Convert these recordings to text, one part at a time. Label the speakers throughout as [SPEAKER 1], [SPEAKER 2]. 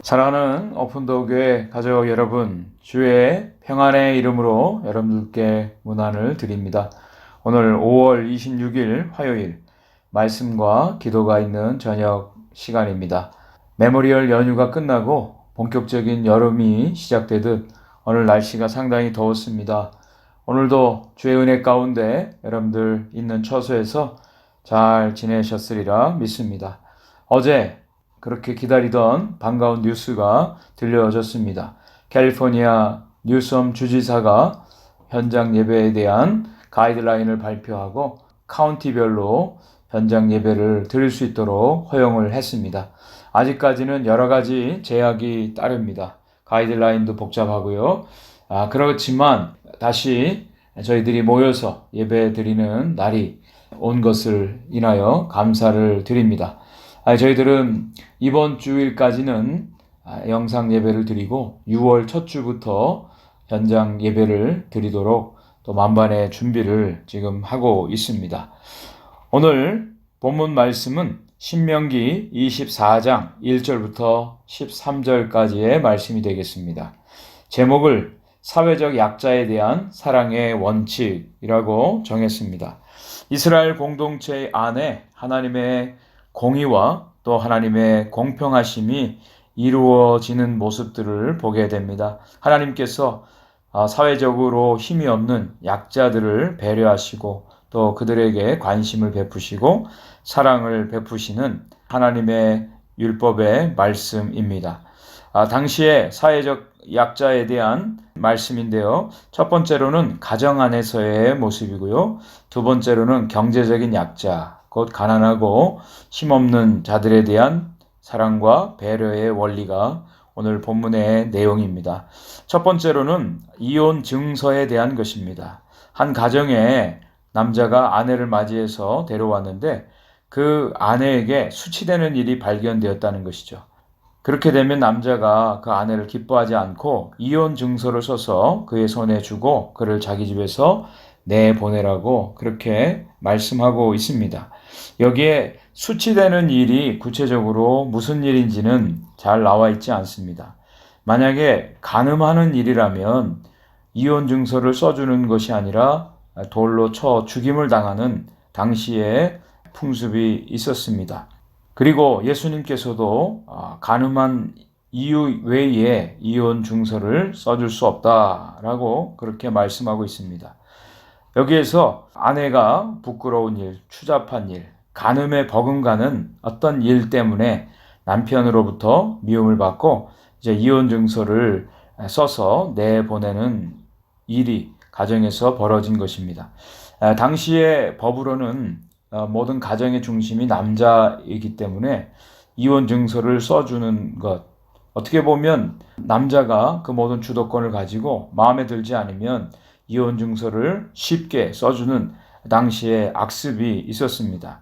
[SPEAKER 1] 사랑하는 오픈도어 교회 가족 여러분, 주의 평안의 이름으로 여러분들께 문안을 드립니다. 오늘 5월 26일 화요일 말씀과 기도가 있는 저녁 시간입니다. 메모리얼 연휴가 끝나고 본격적인 여름이 시작되듯 오늘 날씨가 상당히 더웠습니다. 오늘도 주의 은혜 가운데 여러분들 있는 처소에서 잘 지내셨으리라 믿습니다. 어제 그렇게 기다리던 반가운 뉴스가 들려졌습니다. 캘리포니아 뉴섬 주지사가 현장 예배에 대한 가이드라인을 발표하고 카운티별로 현장 예배를 드릴 수 있도록 허용을 했습니다. 아직까지는 여러 가지 제약이 따릅니다. 가이드라인도 복잡하고요. 그렇지만 다시 저희들이 모여서 예배 드리는 날이 온 것을 인하여 감사를 드립니다. 저희들은 이번 주일까지는 영상 예배를 드리고 6월 첫 주부터 현장 예배를 드리도록 또 만반의 준비를 지금 하고 있습니다. 오늘 본문 말씀은 신명기 24장 1절부터 13절까지의 말씀이 되겠습니다. 제목을 사회적 약자에 대한 사랑의 원칙이라고 정했습니다. 이스라엘 공동체 안에 하나님의 공의와 또 하나님의 공평하심이 이루어지는 모습들을 보게 됩니다. 하나님께서 사회적으로 힘이 없는 약자들을 배려하시고 또 그들에게 관심을 베푸시고 사랑을 베푸시는 하나님의 율법의 말씀입니다. 당시의 사회적 약자에 대한 말씀인데요. 첫 번째로는 가정 안에서의 모습이고요. 두 번째로는 경제적인 약자, 곧 가난하고 힘없는 자들에 대한 사랑과 배려의 원리가 오늘 본문의 내용입니다. 첫 번째로는 이혼 증서에 대한 것입니다. 한 가정에 남자가 아내를 맞이해서 데려왔는데 그 아내에게 수치되는 일이 발견되었다는 것이죠. 그렇게 되면 남자가 그 아내를 기뻐하지 않고 이혼 증서를 써서 그의 손에 주고 그를 자기 집에서 내보내라고 그렇게 말씀하고 있습니다. 여기에 수치되는 일이 구체적으로 무슨 일인지는 잘 나와 있지 않습니다. 만약에 간음하는 일이라면 이혼 증서를 써주는 것이 아니라 돌로 쳐 죽임을 당하는 당시의 풍습이 있었습니다. 그리고 예수님께서도 간음한 이유 외에 이혼 증서를 써줄 수 없다라고 그렇게 말씀하고 있습니다. 여기에서 아내가 부끄러운 일, 추잡한 일, 간음에 버금가는 어떤 일 때문에 남편으로부터 미움을 받고 이제 이혼 증서를 써서 내보내는 일이 가정에서 벌어진 것입니다. 당시의 법으로는 모든 가정의 중심이 남자이기 때문에 이혼 증서를 써주는 것, 어떻게 보면 남자가 그 모든 주도권을 가지고 마음에 들지 않으면 이혼 증서를 쉽게 써주는 당시에 악습이 있었습니다.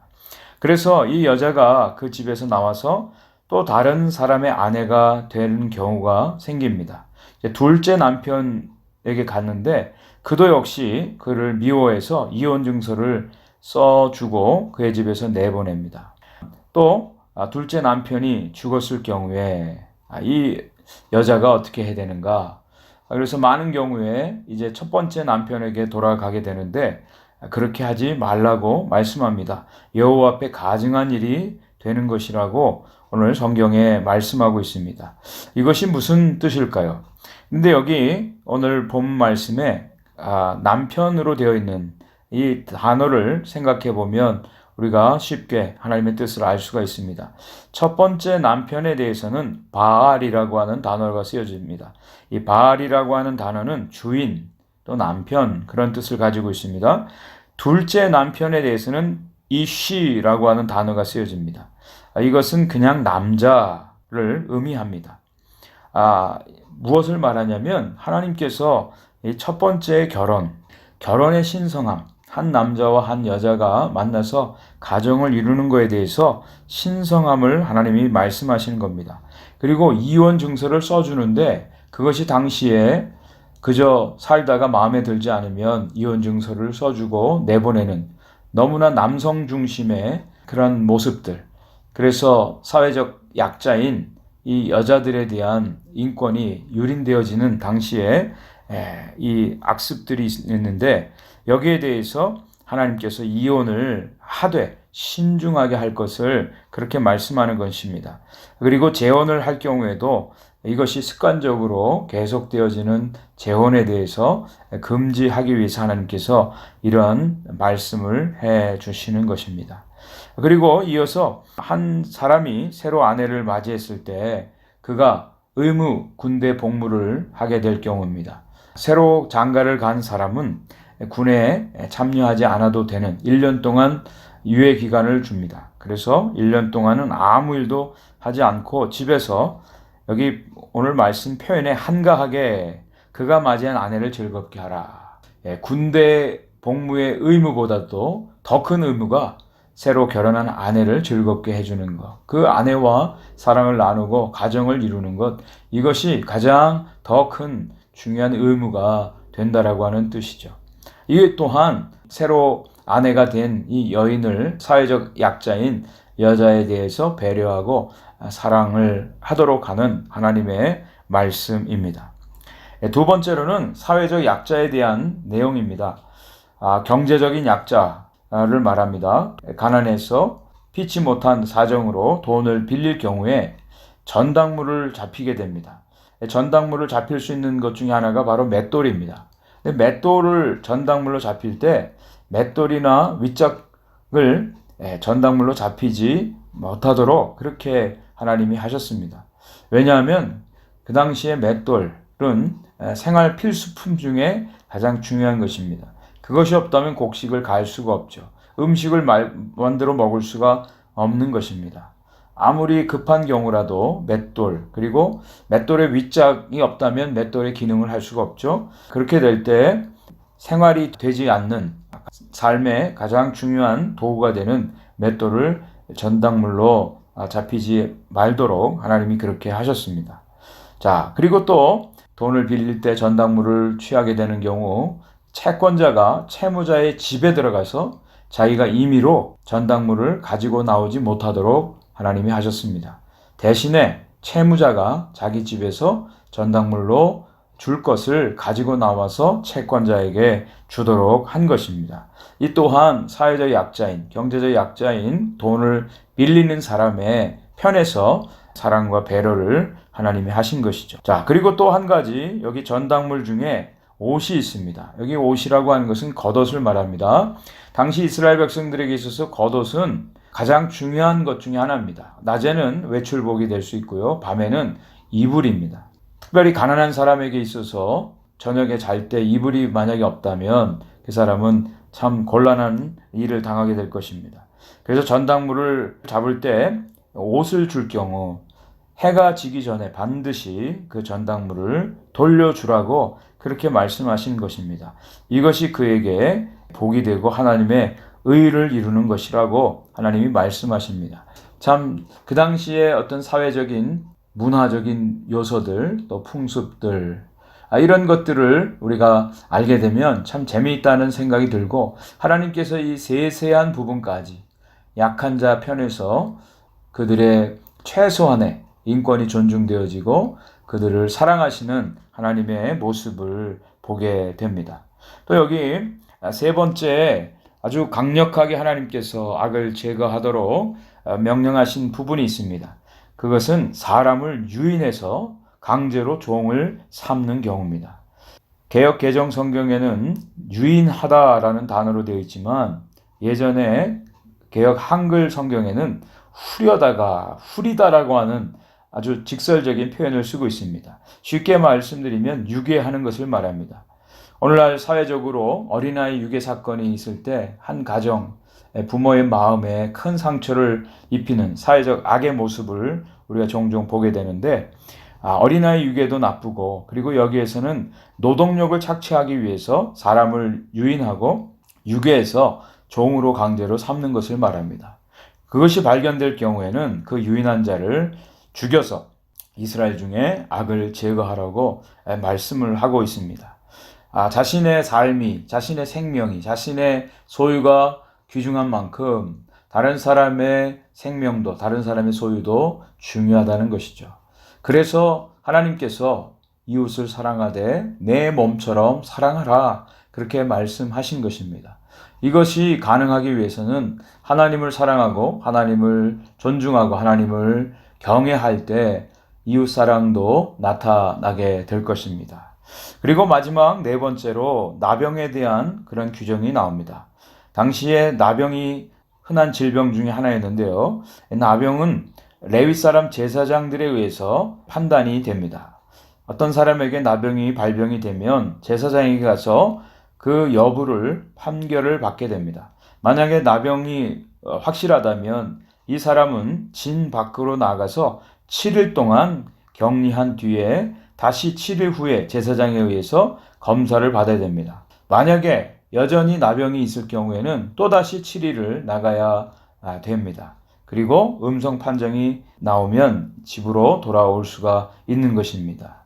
[SPEAKER 1] 그래서 이 여자가 그 집에서 나와서 또 다른 사람의 아내가 되는 경우가 생깁니다. 둘째 남편에게 갔는데 그도 역시 그를 미워해서 이혼 증서를 써주고 그의 집에서 내보냅니다. 또 둘째 남편이 죽었을 경우에 이 여자가 어떻게 해야 되는가? 그래서 많은 경우에 이제 첫 번째 남편에게 돌아가게 되는데 그렇게 하지 말라고 말씀합니다. 여호와 앞에 가증한 일이 되는 것이라고 오늘 성경에 말씀하고 있습니다. 이것이 무슨 뜻일까요? 근데 여기 오늘 본 말씀에 남편으로 되어 있는 이 단어를 생각해 보면 우리가 쉽게 하나님의 뜻을 알 수가 있습니다. 첫 번째 남편에 대해서는 바알이라고 하는 단어가 쓰여집니다. 이 바알이라고 하는 단어는 주인 또 남편 그런 뜻을 가지고 있습니다. 둘째 남편에 대해서는 이쉬라고 하는 단어가 쓰여집니다. 이것은 그냥 남자를 의미합니다. 무엇을 말하냐면 하나님께서 이 첫 번째 결혼의 신성함, 한 남자와 한 여자가 만나서 가정을 이루는 것에 대해서 신성함을 하나님이 말씀하시는 겁니다. 그리고 이혼 증서를 써주는데 그것이 당시에 그저 살다가 마음에 들지 않으면 이혼 증서를 써주고 내보내는 너무나 남성 중심의 그런 모습들. 그래서 사회적 약자인 이 여자들에 대한 인권이 유린되어지는 당시에 이 악습들이 있는데 여기에 대해서 하나님께서 이혼을 하되 신중하게 할 것을 그렇게 말씀하는 것입니다. 그리고 재혼을 할 경우에도 이것이 습관적으로 계속되어지는 재혼에 대해서 금지하기 위해서 하나님께서 이러한 말씀을 해 주시는 것입니다. 그리고 이어서 한 사람이 새로 아내를 맞이했을 때 그가 의무 군대 복무를 하게 될 경우입니다. 새로 장가를 간 사람은 군에 참여하지 않아도 되는 1년 동안 유예 기간을 줍니다. 그래서 1년 동안은 아무 일도 하지 않고 집에서 여기 오늘 말씀 표현에 한가하게 그가 맞이한 아내를 즐겁게 하라. 군대 복무의 의무보다도 더 큰 의무가 새로 결혼한 아내를 즐겁게 해주는 것, 그 아내와 사랑을 나누고 가정을 이루는 것, 이것이 가장 더 큰 중요한 의무가 된다라고 하는 뜻이죠. 이게 또한 새로 아내가 된 이 여인을 사회적 약자인 여자에 대해서 배려하고 사랑을 하도록 하는 하나님의 말씀입니다. 두 번째로는 사회적 약자에 대한 내용입니다. 경제적인 약자를 말합니다. 가난해서 피치 못한 사정으로 돈을 빌릴 경우에 전당물을 잡히게 됩니다. 전당물을 잡힐 수 있는 것 중에 하나가 바로 맷돌입니다. 맷돌을 전당물로 잡힐 때 맷돌이나 윗짝을 전당물로 잡히지 못하도록 그렇게 하나님이 하셨습니다. 왜냐하면 그 당시에 맷돌은 생활 필수품 중에 가장 중요한 것입니다. 그것이 없다면 곡식을 갈 수가 없죠. 음식을 만들어 먹을 수가 없는 것입니다. 아무리 급한 경우라도 맷돌, 그리고 맷돌의 윗짝이 없다면 맷돌의 기능을 할 수가 없죠. 그렇게 될 때 생활이 되지 않는 삶의 가장 중요한 도구가 되는 맷돌을 전당물로 잡히지 말도록 하나님이 그렇게 하셨습니다. 자, 그리고 또 돈을 빌릴 때 전당물을 취하게 되는 경우 채권자가 채무자의 집에 들어가서 자기가 임의로 전당물을 가지고 나오지 못하도록 하나님이 하셨습니다. 대신에 채무자가 자기 집에서 전당물로 줄 것을 가지고 나와서 채권자에게 주도록 한 것입니다. 이 또한 사회적 약자인, 경제적 약자인 돈을 빌리는 사람의 편에서 사랑과 배려를 하나님이 하신 것이죠. 자, 그리고 또 한 가지 여기 전당물 중에 옷이 있습니다. 여기 옷이라고 하는 것은 겉옷을 말합니다. 당시 이스라엘 백성들에게 있어서 겉옷은 가장 중요한 것 중에 하나입니다. 낮에는 외출복이 될 수 있고요. 밤에는 이불입니다. 특별히 가난한 사람에게 있어서 저녁에 잘 때 이불이 만약에 없다면 그 사람은 참 곤란한 일을 당하게 될 것입니다. 그래서 전당물을 잡을 때 옷을 줄 경우 해가 지기 전에 반드시 그 전당물을 돌려주라고 그렇게 말씀하신 것입니다. 이것이 그에게 복이 되고 하나님의 의를 이루는 것이라고 하나님이 말씀하십니다. 참 그 당시에 어떤 사회적인 문화적인 요소들 또 풍습들 이런 것들을 우리가 알게 되면 참 재미있다는 생각이 들고 하나님께서 이 세세한 부분까지 약한 자 편에서 그들의 최소한의 인권이 존중되어지고 그들을 사랑하시는 하나님의 모습을 보게 됩니다. 또 여기 세 번째 아주 강력하게 하나님께서 악을 제거하도록 명령하신 부분이 있습니다. 그것은 사람을 유인해서 강제로 종을 삼는 경우입니다. 개역 개정 성경에는 유인하다라는 단어로 되어 있지만 예전에 개역 한글 성경에는 후리다라고 하는 아주 직설적인 표현을 쓰고 있습니다. 쉽게 말씀드리면 유괴하는 것을 말합니다. 오늘날 사회적으로 어린아이 유괴 사건이 있을 때 한 가정, 부모의 마음에 큰 상처를 입히는 사회적 악의 모습을 우리가 종종 보게 되는데 어린아이 유괴도 나쁘고 그리고 여기에서는 노동력을 착취하기 위해서 사람을 유인하고 유괴해서 종으로 강제로 삼는 것을 말합니다. 그것이 발견될 경우에는 그 유인한 자를 죽여서 이스라엘 중에 악을 제거하라고 말씀을 하고 있습니다. 자신의 삶이, 자신의 생명이, 자신의 소유가 귀중한 만큼 다른 사람의 생명도, 다른 사람의 소유도 중요하다는 것이죠. 그래서 하나님께서 이웃을 사랑하되 내 몸처럼 사랑하라, 그렇게 말씀하신 것입니다. 이것이 가능하기 위해서는 하나님을 사랑하고 하나님을 존중하고 하나님을 경외할 때 이웃사랑도 나타나게 될 것입니다. 그리고 마지막 네 번째로 나병에 대한 그런 규정이 나옵니다. 당시에 나병이 흔한 질병 중에 하나였는데요. 나병은 레위 사람 제사장들에 의해서 판단이 됩니다. 어떤 사람에게 나병이 발병이 되면 제사장에게 가서 그 여부를 판결을 받게 됩니다. 만약에 나병이 확실하다면 이 사람은 진 밖으로 나가서 7일 동안 격리한 뒤에 다시 7일 후에 제사장에 의해서 검사를 받아야 됩니다. 만약에 여전히 나병이 있을 경우에는 또다시 7일을 나가야 됩니다. 그리고 음성 판정이 나오면 집으로 돌아올 수가 있는 것입니다.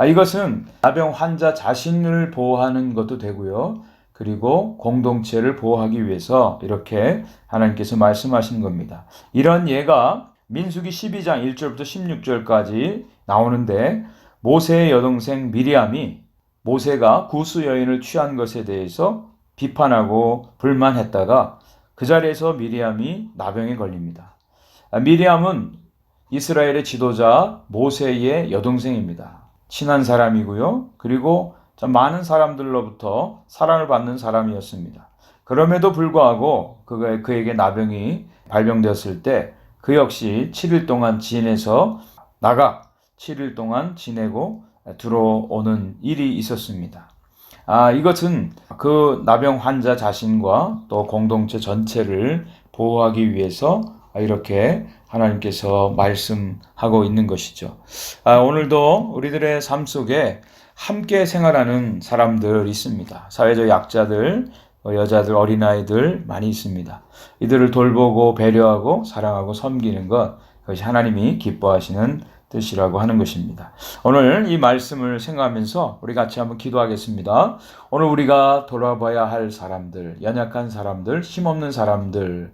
[SPEAKER 1] 이것은 나병 환자 자신을 보호하는 것도 되고요. 그리고 공동체를 보호하기 위해서 이렇게 하나님께서 말씀하신 겁니다. 이런 예가 민수기 12장 1절부터 16절까지 나오는데, 모세의 여동생 미리암이 모세가 구스 여인을 취한 것에 대해서 비판하고 불만했다가 그 자리에서 미리암이 나병에 걸립니다. 미리암은 이스라엘의 지도자 모세의 여동생입니다. 친한 사람이고요. 그리고 많은 사람들로부터 사랑을 받는 사람이었습니다. 그럼에도 불구하고 그에게 나병이 발병되었을 때 그 역시 7일 동안 지내서 나가 7일 동안 지내고 들어오는 일이 있었습니다. 이것은 그 나병 환자 자신과 또 공동체 전체를 보호하기 위해서 이렇게 하나님께서 말씀하고 있는 것이죠. 오늘도 우리들의 삶 속에 함께 생활하는 사람들 있습니다. 사회적 약자들, 여자들, 어린아이들 많이 있습니다. 이들을 돌보고 배려하고 사랑하고 섬기는 것, 그것이 하나님이 기뻐하시는 뜻이라고 하는 것입니다. 오늘 이 말씀을 생각하면서 우리 같이 한번 기도하겠습니다. 오늘 우리가 돌아봐야 할 사람들, 연약한 사람들, 힘없는 사람들,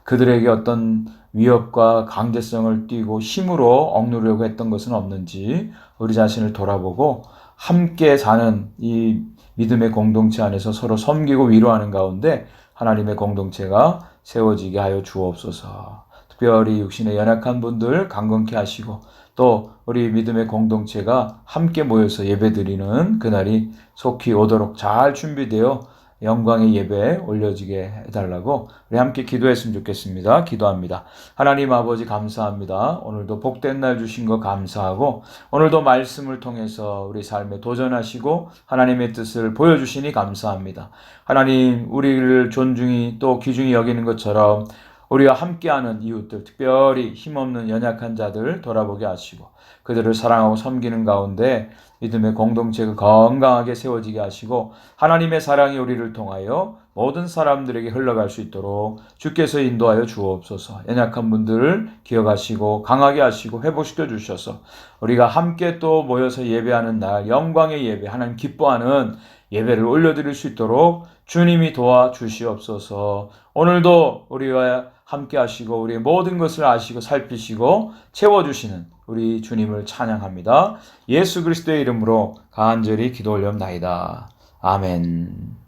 [SPEAKER 1] 그들에게 어떤 위협과 강제성을 띠고 힘으로 억누르려고 했던 것은 없는지 우리 자신을 돌아보고 함께 사는 이 믿음의 공동체 안에서 서로 섬기고 위로하는 가운데 하나님의 공동체가 세워지게 하여 주옵소서. 특별히 육신의 연약한 분들 강건케 하시고, 또 우리 믿음의 공동체가 함께 모여서 예배드리는 그날이 속히 오도록 잘 준비되어 영광의 예배에 올려지게 해달라고 우리 함께 기도했으면 좋겠습니다. 기도합니다. 하나님 아버지 감사합니다. 오늘도 복된 날 주신 거 감사하고, 오늘도 말씀을 통해서 우리 삶에 도전하시고 하나님의 뜻을 보여주시니 감사합니다. 하나님, 우리를 존중히 또 귀중히 여기는 것처럼 우리와 함께하는 이웃들, 특별히 힘없는 연약한 자들 돌아보게 하시고 그들을 사랑하고 섬기는 가운데 믿음의 공동체가 건강하게 세워지게 하시고, 하나님의 사랑이 우리를 통하여 모든 사람들에게 흘러갈 수 있도록 주께서 인도하여 주옵소서. 연약한 분들을 기억하시고 강하게 하시고 회복시켜 주셔서 우리가 함께 또 모여서 예배하는 날, 영광의 예배, 하나님 기뻐하는 예배를 올려드릴 수 있도록 주님이 도와주시옵소서. 오늘도 우리와 함께 하시고 우리의 모든 것을 아시고 살피시고 채워주시는 우리 주님을 찬양합니다. 예수 그리스도의 이름으로 간절히 기도 올려옵나이다. 아멘.